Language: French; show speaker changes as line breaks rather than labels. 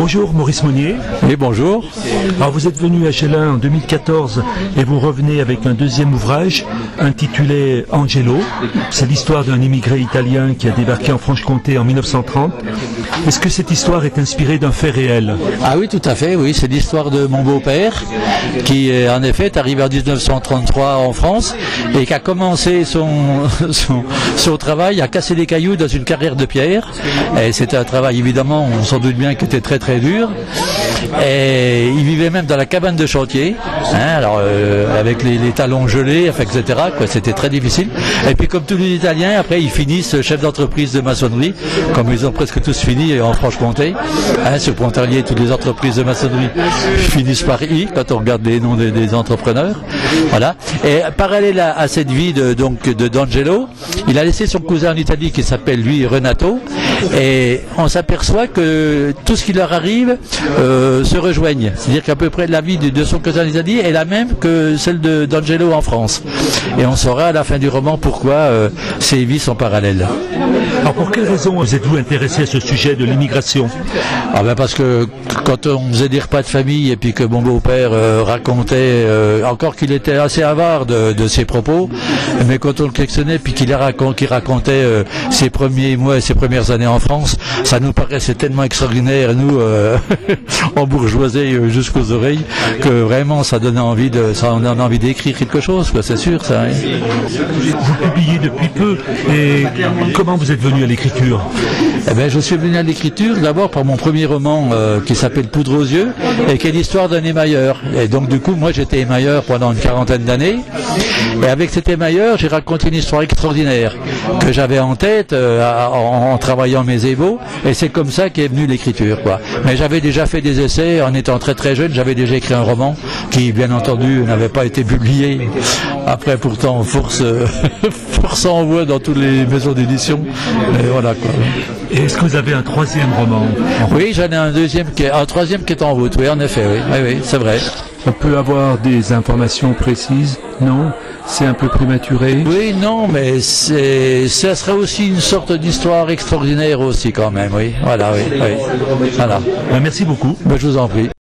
Bonjour Maurice Monnier.
Oui, bonjour.
Alors vous êtes venu à Chélin en 2014 et vous revenez avec un deuxième ouvrage intitulé Angelo. C'est l'histoire d'un immigré italien qui a débarqué en Franche-Comté en 1930. Est-ce que cette histoire est inspirée d'un fait réel?
Ah oui, tout à fait, oui. C'est l'histoire de mon beau-père qui, en effet, est arrivé en 1933 en France et qui a commencé son travail à casser des cailloux dans une carrière de pierre. Et c'était un travail, évidemment, on s'en doute bien, qui était très très dur. Et il vivait même dans la cabane de chantier, avec les talons gelés, etc. C'était très difficile. Et puis comme tous les Italiens, après ils finissent chef d'entreprise de maçonnerie, comme ils ont presque tous fini en Franche-Comté. Sur Pontarlier, toutes les entreprises de maçonnerie finissent par I, quand on regarde les noms des entrepreneurs. Voilà. Et parallèle à cette vie d'Angelo, il a laissé son cousin en Italie qui s'appelle lui Renato. Et on s'aperçoit que tout ce qui leur arrive se rejoignent. C'est-à-dire qu'à peu près la vie de son cousin en Italie est la même que celle d'Angelo en France. Et on saura à la fin du roman pourquoi ces vies sont parallèles.
Alors pour quelle raison vous êtes-vous intéressé à ce sujet de l'immigration?
Parce que quand on faisait des repas de famille et puis que mon beau-père racontait, encore qu'il était assez avare de ses propos, mais quand on le questionnait puis qu'il racontait ses premiers mois et ses premières années en France, ça nous paraissait tellement extraordinaire, nous, en bourgeoisie jusqu'aux oreilles, que vraiment ça donnait envie d'écrire quelque chose, quoi, c'est sûr, ça. Hein.
Vous publiez depuis peu, et comment vous êtes venu à l'écriture?
Je suis venu à l'écriture d'abord par mon premier roman qui s'appelle Poudre aux yeux et qui est l'histoire d'un émailleur. Et donc du coup, moi j'étais émailleur pendant une quarantaine d'années et avec cet émailleur, j'ai raconté une histoire extraordinaire que j'avais en tête en travaillant mes ébaux et c'est comme ça qu'est venue l'écriture, quoi. Mais j'avais déjà fait des essais en étant très très jeune, j'avais déjà écrit un roman qui bien entendu n'avait pas été publié. Après pourtant force envoie dans toutes les maisons d'édition. Et voilà, quoi.
Et est-ce que vous avez un troisième roman?
Oui, j'en ai un troisième qui est en route, oui, en effet, oui, c'est vrai.
On peut avoir des informations précises? Non? C'est un peu prématuré?
Oui, non, mais ça serait aussi une sorte d'histoire extraordinaire aussi quand même, oui. Voilà, oui. Voilà.
Merci beaucoup.
Je vous en prie.